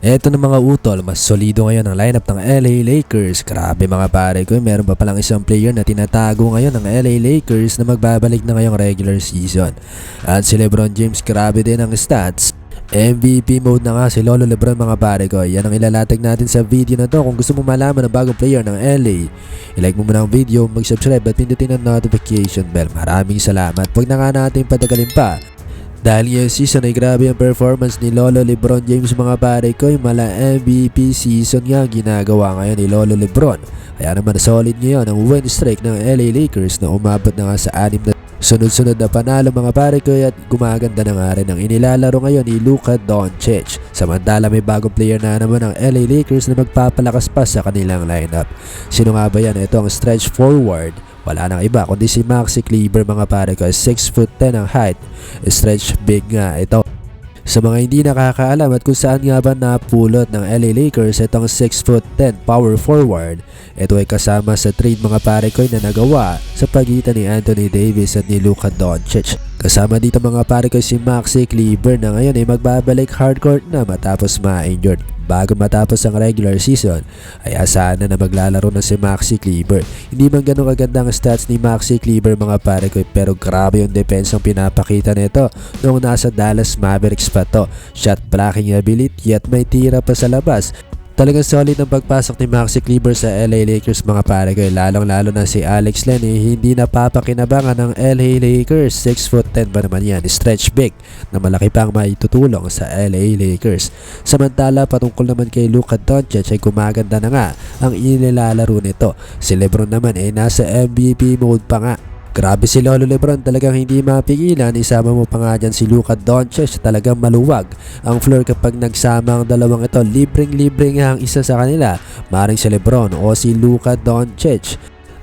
Eto na mga utol, mas solido ngayon ang lineup ng LA Lakers. Grabe mga pare ko, meron pa palang isang player na tinatago ngayon ng LA Lakers na magbabalik na ngayong regular season. At si LeBron James, grabe din ang stats. MVP mode na nga si Lolo Lebron mga pare ko. Yan ang ilalatag natin sa video na to. Kung gusto mo malaman ang bagong player ng LA, i-like mo muna ang video, mag-subscribe at pindutin ang notification bell. Maraming salamat. Huwag na nga natin patagalin pa. Dahil ngayong season ay grabe ang performance ni Lolo Lebron James mga pare ko, mala MVP season nga ginagawa ngayon ni Lolo Lebron. Kaya naman solid ngayon ang win streak ng LA Lakers na umabot na nga sa 6 na sunod-sunod na panalo mga pare ko, at gumaganda na nga rin ang inilalaro ngayon ni Luka Doncic. Samantala may bagong player na naman ang LA Lakers na magpapalakas pa sa kanilang lineup. Sino nga ba yan? Ito ang stretch forward. Wala nang iba kundi si Maxi Kleber mga pare ko, 6'10" ang height, stretch big nga ito. Sa mga hindi nakakaalam at kung saan nga ba napulot ng LA Lakers itong 6'10" power forward, ito ay kasama sa trade mga pare ko na nagawa sa pagitan ni Anthony Davis at ni Luka Doncic. Kasama dito mga pare ko si Maxi Kleber na ngayon ay magbabalik hardcourt na matapos ma-injured. Bago matapos ang regular season ay asahan na maglalaro na si Maxi Kleber. Hindi man ganun kaganda ang stats ni Maxi Kleber mga pare ko, pero grabe yung defense ang pinapakita nito noong nasa Dallas Mavericks pa to. Shot blocking ability at may tira pa sa labas. Talagang solid ang pagpasok ni Maxi Kleber sa LA Lakers mga pare ko, lalong-lalo na si Alex Len hindi napapakinabangan ng LA Lakers. 6'10" ba naman yan, stretch big na malaki pang maitutulong sa LA Lakers. Samantala patungkol naman kay Luka Doncic ay gumaganda na nga ang inilalaro nito. Si Lebron naman ay nasa MVP mode pa nga. Grabe si Lolo Lebron, talagang hindi mapigilan. Isama mo pa nga dyan si Luka Doncic, talagang maluwag ang floor kapag nagsama ang dalawang ito. Libreng-libre nga ang isa sa kanila, maring si Lebron o si Luka Doncic.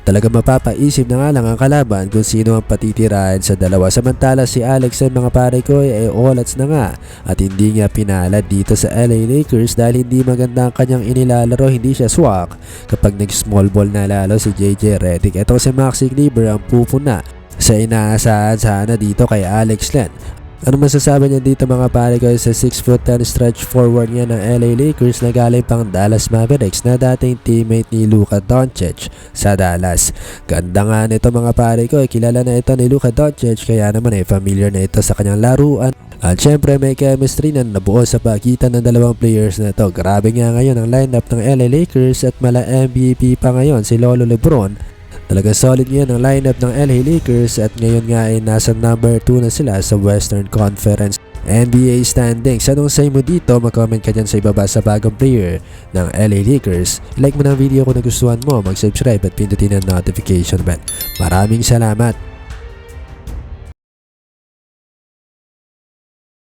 Talagang mapapaisip na nga lang ang kalaban kung sino ang patitirahin sa dalawa. Samantala si Alex ay mga pare ko ay all-outs na nga at hindi nga pinalad dito sa LA Lakers dahil hindi maganda ang kanyang inilalaro. Hindi siya swak kapag nag-small ball na lalo si JJ Redick. Ito si Maxi Kleber ang pupuna sa inaasahan sana dito kay Alex Len. Ano masasabi niya dito mga pare ko sa 6'10" stretch forward niya ng LA Lakers na galing pang Dallas Mavericks na dating teammate ni Luka Doncic sa Dallas. Ganda nga nito mga pare ko, kilala na ito ni Luka Doncic kaya naman familiar na ito sa kanyang laruan. At syempre may chemistry na nabuo sa pagitan ng dalawang players na ito. Grabe nga ngayon ang lineup ng LA Lakers at mala MVP pa ngayon si Lolo Lebron. Talaga solid ngayon ang lineup ng LA Lakers at ngayon nga ay nasa number 2 na sila sa Western Conference NBA standings. Anong say mo dito? Mag-comment ka dyan sa ibaba sa bagong player ng LA Lakers. Like mo na ang video kung nagustuhan mo, mag-subscribe at pindutin ang notification bell. Maraming salamat!